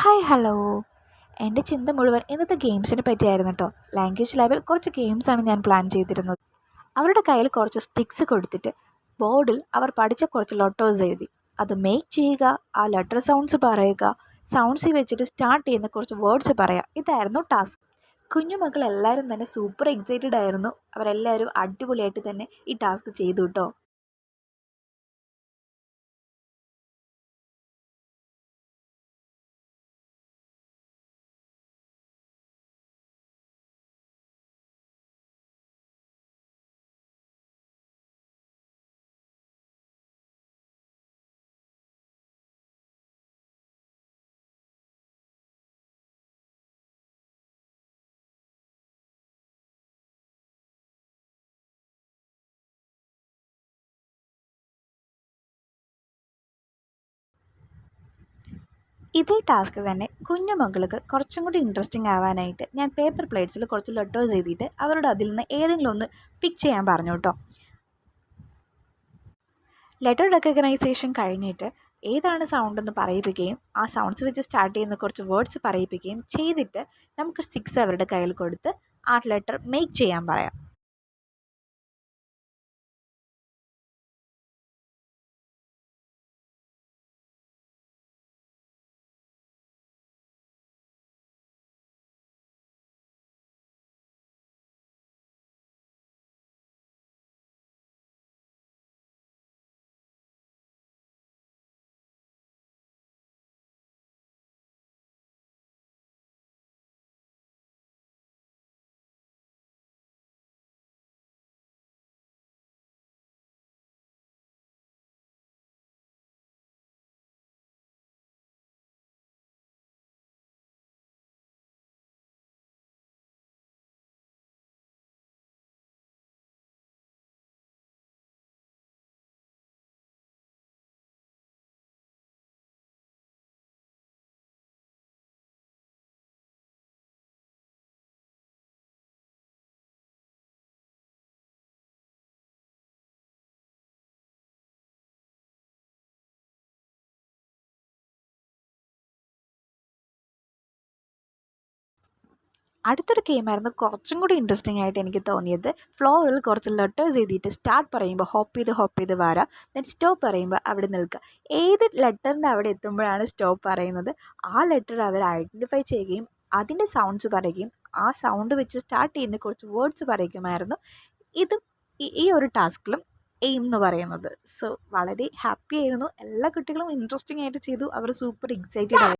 Hi hello. എൻ്റെ ചിന്ത മുഴുവൻ ഇന്നത്തെ ഗെയിംസിനെ പറ്റിയായിരുന്നു കേട്ടോ. ലാംഗ്വേജ് ലാബിൽ കുറച്ച് ഗെയിംസാണ് ഞാൻ പ്ലാൻ ചെയ്തിരുന്നത്. അവരുടെ കയ്യിൽ കുറച്ച് സ്റ്റിക്സ് കൊടുത്തിട്ട് ബോർഡിൽ അവർ പഠിച്ച കുറച്ച് ലെറ്റേഴ്സ് എഴുതി അത് മേക്ക് ചെയ്യുക, ആ ലെറ്റർ സൗണ്ട്സ് പറയുക, സൗണ്ട്സ് വെച്ചിട്ട് സ്റ്റാർട്ട് ചെയ്യുന്ന കുറച്ച് വേർഡ്സ് പറയുക. ഇതായിരുന്നു ടാസ്ക്. കുഞ്ഞുമക്കൾ എല്ലാവരും തന്നെ സൂപ്പർ എക്സൈറ്റഡ് ആയിരുന്നു. അവരെല്ലാവരും അടിപൊളിയായിട്ട് തന്നെ ഈ ടാസ്ക് ചെയ്തു കേട്ടോ. ഇതേ ടാസ്ക് തന്നെ കുഞ്ഞു മക്കൾക്ക് കുറച്ചും കൂടി ഇൻട്രസ്റ്റിംഗ് ആവാനായിട്ട് ഞാൻ പേപ്പർ പ്ലേറ്റ്സിൽ കുറച്ച് ലെറ്റേഴ്സ് എഴുതിയിട്ട് അവരോട് അതിൽ നിന്ന് ഏതെങ്കിലും ഒന്ന് പിക്ക് ചെയ്യാൻ പറഞ്ഞു കേട്ടോ. ലെറ്റർ റെക്കഗ്നൈസേഷൻ കഴിഞ്ഞിട്ട് ഏതാണ് സൗണ്ട് എന്ന് പറയിപ്പിക്കുകയും ആ സൗണ്ട്സ് വെച്ച് സ്റ്റാർട്ട് ചെയ്യുന്ന കുറച്ച് വേർഡ്സ് പറയിപ്പിക്കുകയും ചെയ്തിട്ട് നമുക്ക് സ്റ്റിക്സ് അവരുടെ കയ്യിൽ കൊടുത്ത് ആ ലെറ്റർ മേക്ക് ചെയ്യാൻ പറയാം. അടുത്തൊരു ഗെയിമായിരുന്നു കുറച്ചും കൂടി ഇൻട്രസ്റ്റിംഗ് ആയിട്ട് എനിക്ക് തോന്നിയത്. ഫ്ലോറിൽ കുറച്ച് ലെറ്റേഴ്സ് എഴുതിയിട്ട് സ്റ്റാർട്ട് പറയുമ്പോൾ ഹോപ്പ് ചെയ്ത് വരാ, ദെൻ സ്റ്റോപ്പ് പറയുമ്പോൾ അവിടെ നിൽക്കുക. ഏത് ലെറ്ററിൻ്റെ അവിടെ എത്തുമ്പോഴാണ് സ്റ്റോപ്പ് പറയുന്നത് ആ ലെറ്റർ അവർ ഐഡൻറ്റിഫൈ ചെയ്യുകയും അതിൻ്റെ സൗണ്ട്സ് പറയുകയും ആ സൗണ്ട് വെച്ച് സ്റ്റാർട്ട് ചെയ്യുന്ന കുറച്ച് വേർഡ്സ് പറയുമായിരുന്നു. ഇതും ഈ ഒരു ടാസ്കിലും എയിം എന്ന് പറയുന്നത്. സോ വളരെ ഹാപ്പി ആയിരുന്നു. എല്ലാ കുട്ടികളും ഇൻട്രസ്റ്റിംഗ് ആയിട്ട് ചെയ്തു. അവർ സൂപ്പർ എക്സൈറ്റഡ് ആയിരുന്നു.